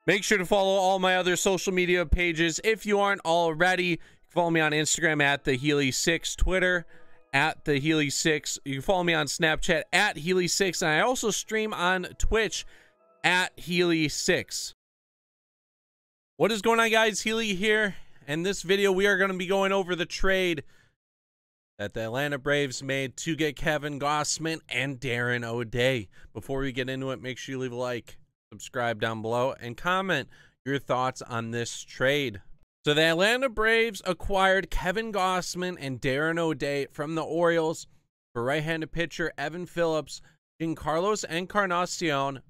Make sure to follow all my other social media pages if you aren't already. Follow me on Instagram at the Healy6, Twitter at the Healy6. You can follow me on Snapchat at Healy6, and I also stream on Twitch at Healy6. What is going on, guys? Healy here. In this video, we are going to be going over the trade that the Atlanta Braves made to get Kevin Gausman and Darren O'Day. Before we get into it, make sure you leave a like, subscribe down below, and comment your thoughts on this trade. So the Atlanta Braves acquired Kevin Gausman and Darren O'Day from the Orioles for right-handed pitcher Evan Phillips, Giancarlo Encarnacion,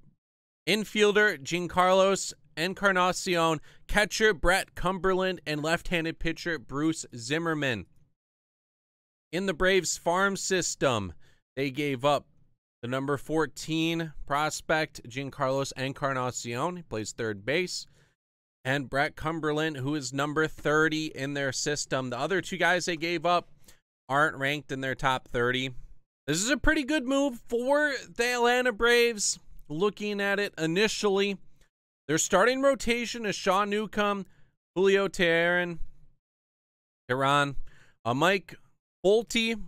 infielder Giancarlo Encarnacion, catcher Bret Cumberland, and left-handed pitcher Bruce Zimmerman. In the Braves farm system, they gave up the number 14 prospect Giancarlo Encarnacion. He plays third base. And Bret Cumberland, who is number 30 in their system. The other two guys they gave up aren't ranked in their top 30. This is a pretty good move for the Atlanta Braves. Looking at it initially, their starting rotation is Sean Newcomb, Julio Teheran, Mike Bolte,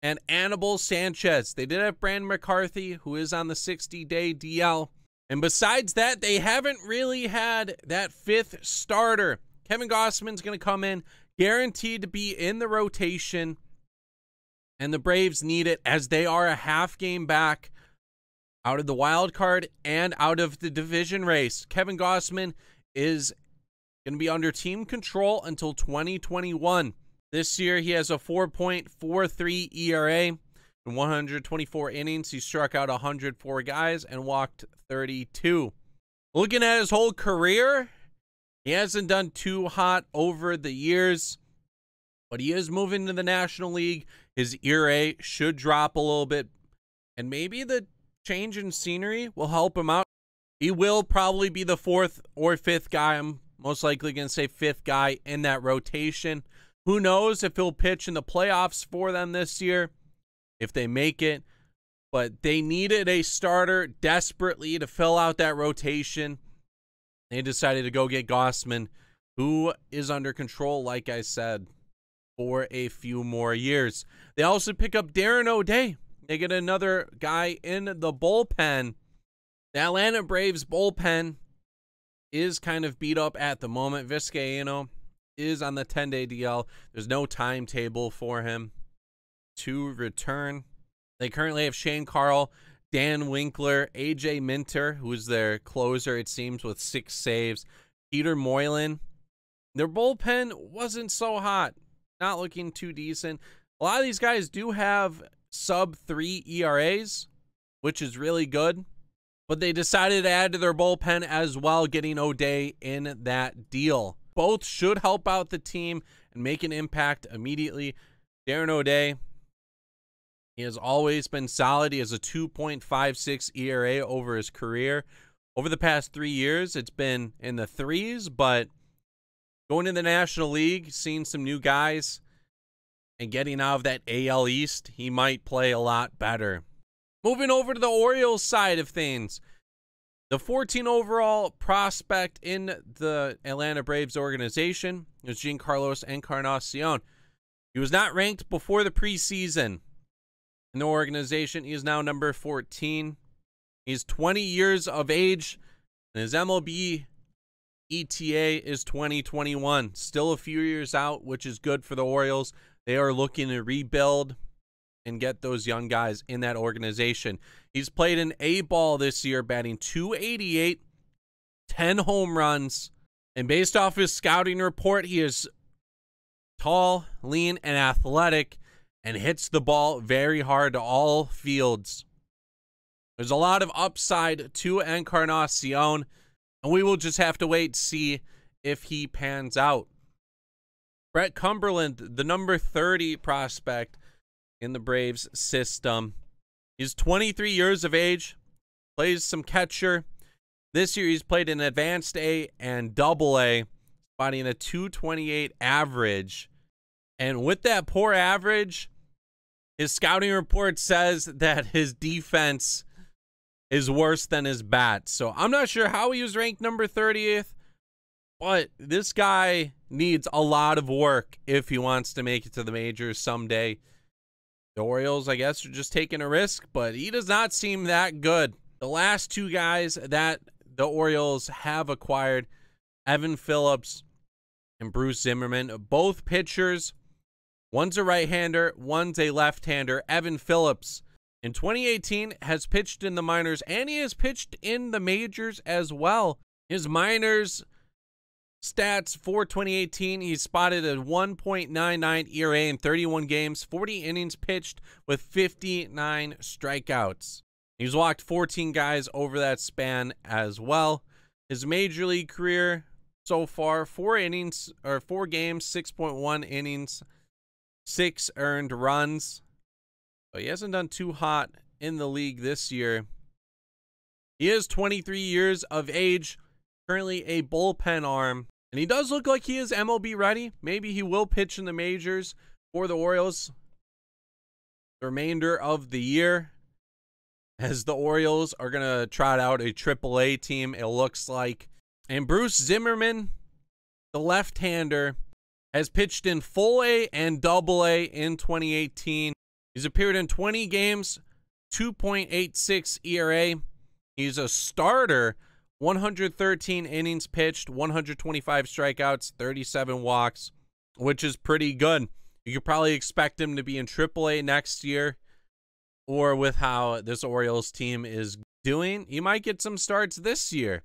and Anibal Sanchez. They did have Brandon McCarthy, who is on the 60-day DL. And besides that, they haven't really had that fifth starter. Kevin Gausman's going to come in, guaranteed to be in the rotation. And the Braves need it, as they are a half game back out of the wild card and out of the division race. Kevin Gausman is going to be under team control until 2021. This year, he has a 4.43 ERA. In 124 innings, he struck out 104 guys and walked 32. Looking at his whole career, he hasn't done too hot over the years, but he is moving to the National League. His ERA should drop a little bit, and maybe the change in scenery will help him out. He will probably be the fourth or fifth guy. I'm most likely going to say fifth guy in that rotation. Who knows if he'll pitch in the playoffs for them this year, if they make it. But they needed a starter desperately to fill out that rotation. They decided to go get Gausman, who is under control, like I said, for a few more years. They also pick up Darren O'Day. They get another guy in the bullpen. The Atlanta Braves bullpen is kind of beat up at the moment. Vizcaino is on the 10-day DL. There's no timetable for him to return. They currently have Shane Carl, Dan Winkler, AJ Minter, who's their closer, it seems, with 6 saves, Peter Moylan. Their bullpen wasn't so hot, not looking too decent. A lot of these guys do have sub-3 ERAs, which is really good, but they decided to add to their bullpen as well, getting O'Day in that deal. Both should help out the team and make an impact immediately. Darren O'Day, he has always been solid. He has a 2.56 ERA over his career. Over the past 3 years, it's been in the 3s, but going to the National League, seeing some new guys, and getting out of that AL East, he might play a lot better. Moving over to the Orioles side of things, the 14 overall prospect in the Atlanta Braves organization is Giancarlo Encarnacion. He was not ranked before the preseason. In the organization, he is now number 14. He's 20 years of age, and his MLB ETA is 2021. Still a few years out, which is good for the Orioles. They are looking to rebuild and get those young guys in that organization. He's played an A-ball this year, batting .288, 10 home runs, and based off his scouting report, he is tall, lean, and athletic, and hits the ball very hard to all fields. There's a lot of upside to Encarnacion, and we will just have to wait to see if he pans out. Bret Cumberland, the number 30 prospect in the Braves system. He's 23 years of age, plays some catcher. This year he's played in Advanced A and Double A, spotting a .228 average. And with that poor average, his scouting report says that his defense is worse than his bat. So I'm not sure how he was ranked number 30th, but this guy needs a lot of work if he wants to make it to the majors someday. The Orioles, I guess, are just taking a risk, but he does not seem that good. The last two guys that the Orioles have acquired, Evan Phillips and Bruce Zimmerman, both pitchers. One's a right-hander, one's a left-hander. Evan Phillips in 2018 has pitched in the minors, and he has pitched in the majors as well. His minors stats for 2018, he spotted a 1.99 ERA in 31 games, 40 innings pitched with 59 strikeouts. He's walked 14 guys over that span as well. His major league career so far, 4 games, 6.1 innings, 6 earned runs. So he hasn't done too hot in the league this year. He is 23 years of age, currently a bullpen arm. And he does look like he is MLB ready. Maybe he will pitch in the majors for the Orioles the remainder of the year, as the Orioles are going to trot out a AAA team, it looks like. And Bruce Zimmerman, the left-hander, has pitched in full A and double A in 2018. He's appeared in 20 games, 2.86 ERA. He's a starter. 113 innings pitched, 125 strikeouts, 37 walks, which is pretty good. You could probably expect him to be in AAA next year, or with how this Orioles team is doing, he might get some starts this year.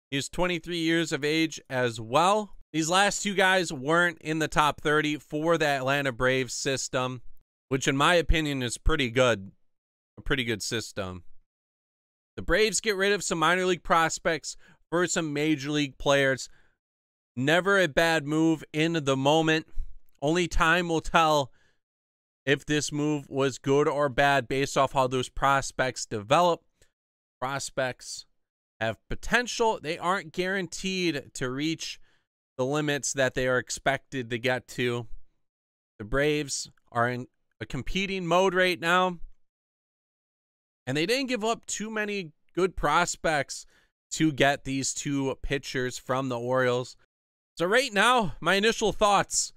He's 23 years of age as well. These last two guys weren't in the top 30 for the Atlanta Braves system, which in my opinion is pretty good. A pretty good system. The Braves get rid of some minor league prospects for some major league players. Never a bad move in the moment. Only time will tell if this move was good or bad based off how those prospects develop. Prospects have potential. They aren't guaranteed to reach the limits that they are expected to get to. The Braves are in a competing mode right now, and they didn't give up too many good prospects to get these two pitchers from the Orioles. So right now, my initial thoughts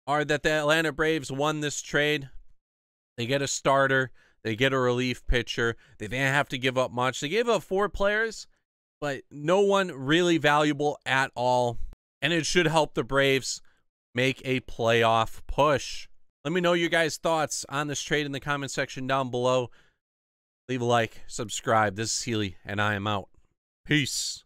are that the Atlanta Braves won this trade. They get a starter. They get a relief pitcher. They didn't have to give up much. They gave up 4 players, but no one really valuable at all. And it should help the Braves make a playoff push. Let me know your guys' thoughts on this trade in the comment section down below. Leave a like, subscribe. This is Healy, and I am out. Peace.